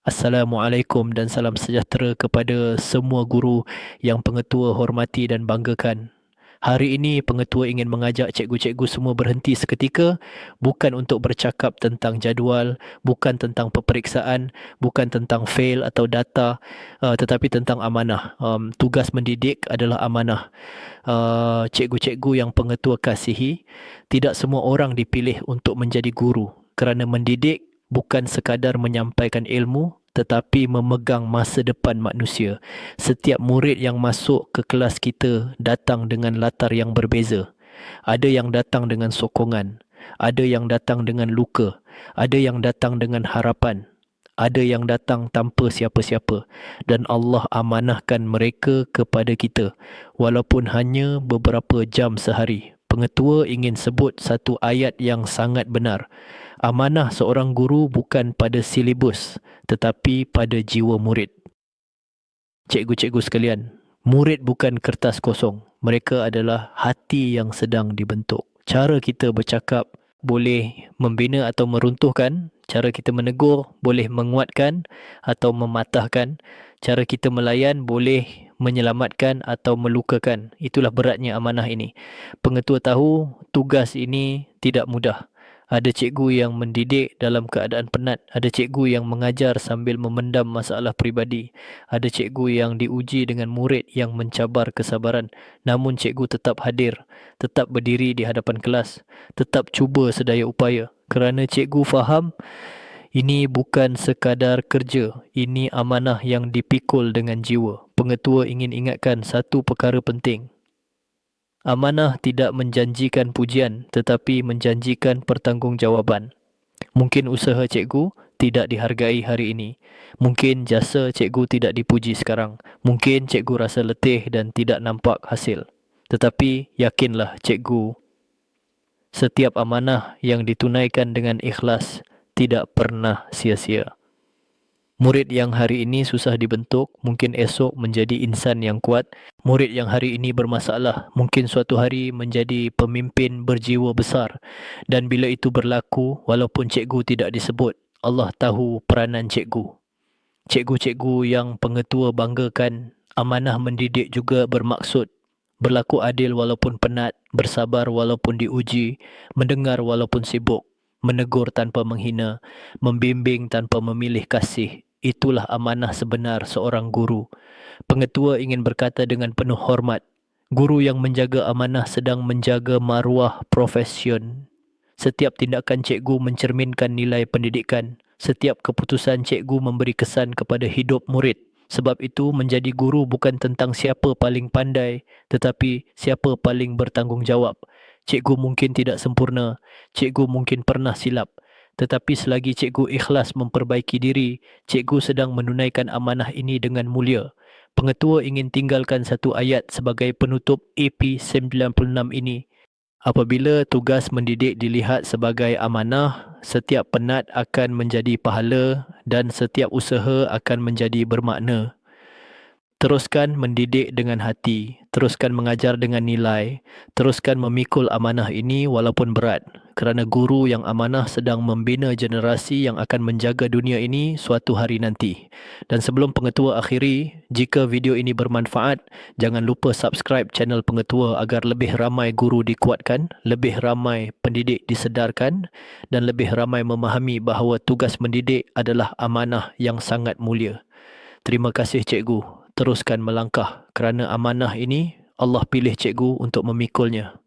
Assalamualaikum dan salam sejahtera kepada semua guru yang pengetua hormati dan banggakan. Hari ini pengetua ingin mengajak cikgu-cikgu semua berhenti seketika, bukan untuk bercakap tentang jadual, bukan tentang peperiksaan, bukan tentang fail atau data, tetapi tentang amanah. Tugas mendidik adalah amanah. Cikgu-cikgu yang pengetua kasihi, tidak semua orang dipilih untuk menjadi guru, kerana mendidik bukan sekadar menyampaikan ilmu tetapi memegang masa depan manusia. Setiap murid yang masuk ke kelas kita datang dengan latar yang berbeza. Ada yang datang dengan sokongan, ada yang datang dengan luka, ada yang datang dengan harapan, ada yang datang tanpa siapa-siapa, dan Allah amanahkan mereka kepada kita walaupun hanya beberapa jam sehari. Pengetua ingin sebut satu ayat yang sangat benar. Amanah seorang guru bukan pada silibus tetapi pada jiwa murid. Cikgu-cikgu sekalian, murid bukan kertas kosong. Mereka adalah hati yang sedang dibentuk. Cara kita bercakap boleh membina atau meruntuhkan. Cara kita menegur boleh menguatkan atau mematahkan. Cara kita melayan boleh menyelamatkan atau melukakan. Itulah beratnya amanah ini. Pengetua tahu tugas ini tidak mudah. Ada cikgu yang mendidik dalam keadaan penat. Ada cikgu yang mengajar sambil memendam masalah peribadi. Ada cikgu yang diuji dengan murid yang mencabar kesabaran. Namun cikgu tetap hadir, tetap berdiri di hadapan kelas, tetap cuba sedaya upaya. Kerana cikgu faham, ini bukan sekadar kerja. Ini amanah yang dipikul dengan jiwa. Pengetua ingin ingatkan satu perkara penting. Amanah tidak menjanjikan pujian tetapi menjanjikan pertanggungjawaban. Mungkin usaha cikgu tidak dihargai hari ini. Mungkin jasa cikgu tidak dipuji sekarang. Mungkin cikgu rasa letih dan tidak nampak hasil. Tetapi yakinlah cikgu, setiap amanah yang ditunaikan dengan ikhlas tidak pernah sia-sia. Murid yang hari ini susah dibentuk, mungkin esok menjadi insan yang kuat. Murid yang hari ini bermasalah, mungkin suatu hari menjadi pemimpin berjiwa besar. Dan bila itu berlaku, walaupun cikgu tidak disebut, Allah tahu peranan cikgu. Cikgu-cikgu yang pengetua banggakan, amanah mendidik juga bermaksud berlaku adil walaupun penat, bersabar walaupun diuji, mendengar walaupun sibuk, menegur tanpa menghina, membimbing tanpa memilih kasih. Itulah amanah sebenar seorang guru. Pengetua ingin berkata dengan penuh hormat, guru yang menjaga amanah sedang menjaga maruah profesion. Setiap tindakan cikgu mencerminkan nilai pendidikan. Setiap keputusan cikgu memberi kesan kepada hidup murid. Sebab itu menjadi guru bukan tentang siapa paling pandai, tetapi siapa paling bertanggungjawab. Cikgu mungkin tidak sempurna, cikgu mungkin pernah silap. Tetapi selagi cikgu ikhlas memperbaiki diri, cikgu sedang menunaikan amanah ini dengan mulia. Pengetua ingin tinggalkan satu ayat sebagai penutup AP96 ini. Apabila tugas mendidik dilihat sebagai amanah, setiap penat akan menjadi pahala dan setiap usaha akan menjadi bermakna. Teruskan mendidik dengan hati, teruskan mengajar dengan nilai, teruskan memikul amanah ini walaupun berat. Kerana guru yang amanah sedang membina generasi yang akan menjaga dunia ini suatu hari nanti. Dan sebelum pengetua akhiri, jika video ini bermanfaat, jangan lupa subscribe channel pengetua agar lebih ramai guru dikuatkan, lebih ramai pendidik disedarkan dan lebih ramai memahami bahawa tugas mendidik adalah amanah yang sangat mulia. Terima kasih cikgu. Teruskan melangkah kerana amanah ini Allah pilih cikgu untuk memikulnya.